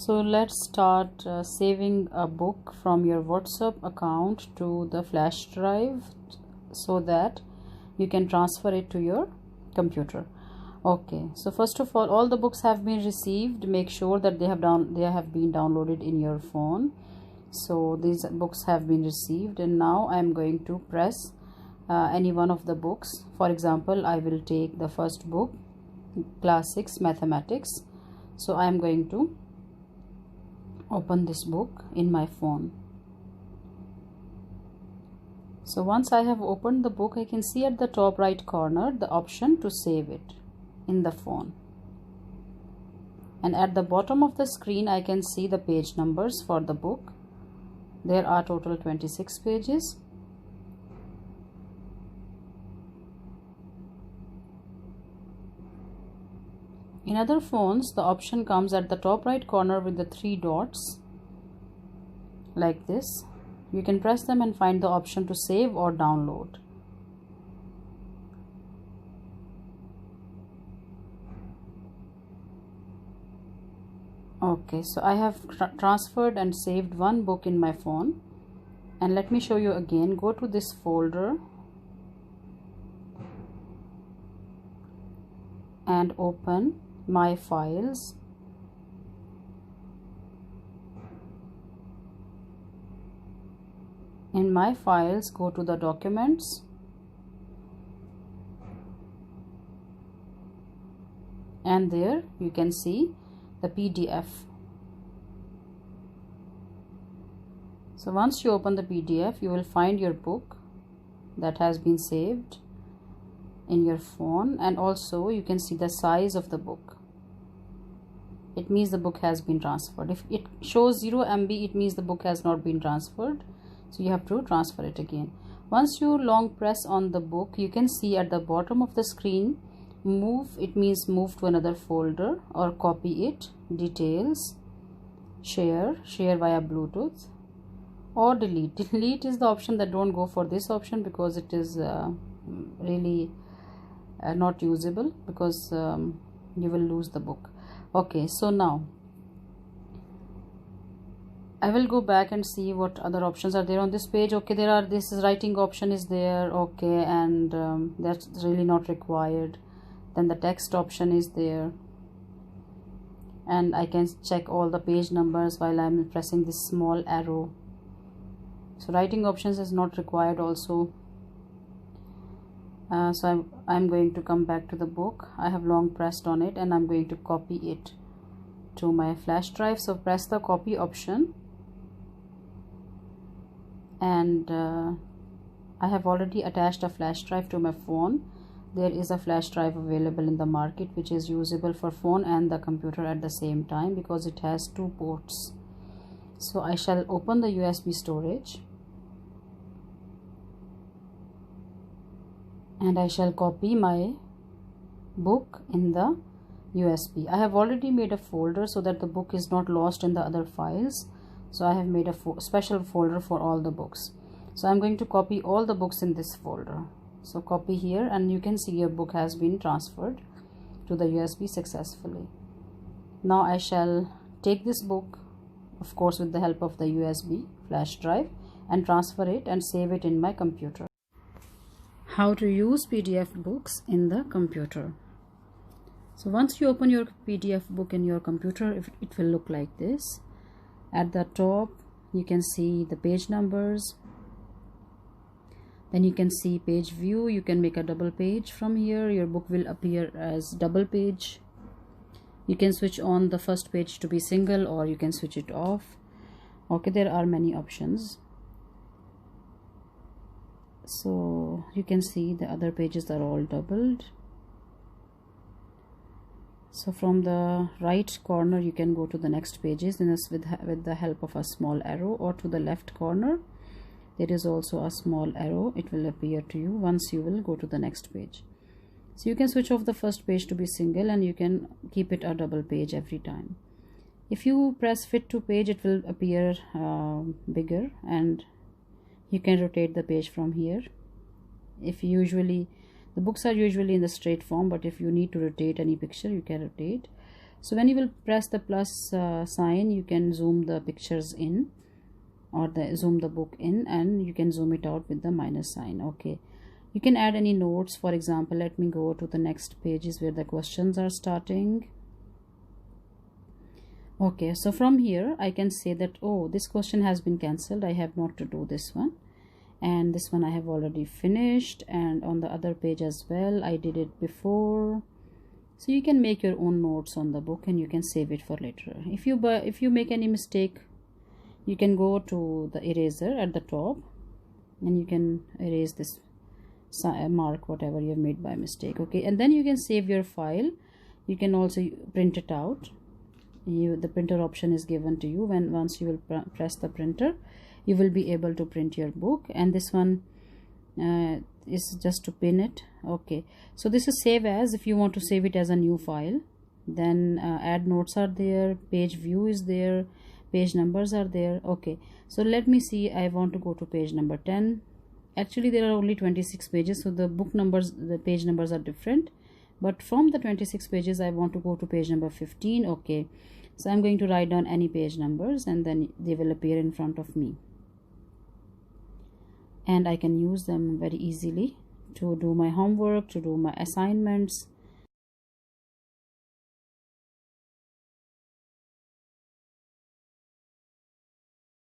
So let's start saving a book from your WhatsApp account to the flash drive so that you can transfer it to your computer. Okay, so first of all the books have been received. Make sure that they have been downloaded in your phone. So these books have been received, and now I am going to press any one of the books. For example, I will take the first book, Class 6 Mathematics. So I am going to open this book in my phone. So once I have opened the book, I can see at the top right corner the option to save it in the phone, and at the bottom of the screen I can see the page numbers for the book. There are total 26 pages. In other phones, the option comes at the top right corner with the 3 dots like this. You can press them and find the option to save or download. Okay, so I have transferred and saved one book in my phone, and let me show you again. Go to this folder and open My Files. In My Files, go to the Documents and there you can see the PDF. So once you open the PDF, you will find your book that has been saved in your phone, and also you can see the size of the book. It means the book has been transferred. If it shows 0 MB, it means the book has not been transferred, so you have to transfer it again. Once you long press on the book, you can see at the bottom of the screen move. It means move to another folder or copy it, details, share via Bluetooth, or delete. Delete is the option that don't go for this option because it is really not usable, because you will lose the book. Okay, so now I will go back and see what other options are there on this page. Okay, there are, this is writing option is there. Okay, and that's really not required. Then the text option is there, and I can check all the page numbers while I'm pressing this small arrow. So writing options is not required also. So I'm going to come back to the book. I have long pressed on it and I'm going to copy it to my flash drive. So press the copy option, and I have already attached a flash drive to my phone. There is a flash drive available in the market which is usable for phone and the computer at the same time because it has 2 ports. So I shall open the USB storage and I shall copy my book in the USB. I have already made a folder so that the book is not lost in the other files. So I have made a special folder for all the books. So I'm going to copy all the books in this folder. So copy here, and you can see your book has been transferred to the USB successfully. Now I shall take this book, of course with the help of the USB flash drive, and transfer it and save it in my computer. How to use PDF books in the computer. So once you open your PDF book in your computer, it will look like this. At the top you can see the page numbers, then you can see page view. You can make a double page from here. Your book will appear as double page. You can switch on the first page to be single, or you can switch it off. Okay, there are many options. So you can see the other pages are all doubled. So from the right corner you can go to the next pages with the help of a small arrow, or to the left corner there is also a small arrow. It will appear to you once you will go to the next page. So you can switch off the first page to be single, and you can keep it a double page every time. If you press fit to page, it will appear bigger, and you can rotate the page from here. If usually the books are usually in the straight form, but if you need to rotate any picture, you can rotate. So when you will press the plus sign, you can zoom the pictures in, or zoom the book in, and you can zoom it out with the minus sign. Okay, you can add any notes. For example, let me go to the next pages where the questions are starting. Okay, so from here I can say that, oh, this question has been cancelled, I have not to do this one, and this one I have already finished, and on the other page as well I did it before. So you can make your own notes on the book and you can save it for later. If you make any mistake, you can go to the eraser at the top and you can erase this mark whatever you have made by mistake. Okay, and then you can save your file. You can also print it out. The printer option is given to you. Once you will press the printer, you will be able to print your book. And this one is just to pin it. Okay, so this is save as. If you want to save it as a new file, then add notes are there, page view is there, page numbers are there. Okay, so let me see, I want to go to page number 10. Actually there are only 26 pages, so the book numbers, the page numbers are different, but from the 26 pages I want to go to page number 15. Okay, so I'm going to write down any page numbers and then they will appear in front of me, and I can use them very easily to do my homework, to do my assignments,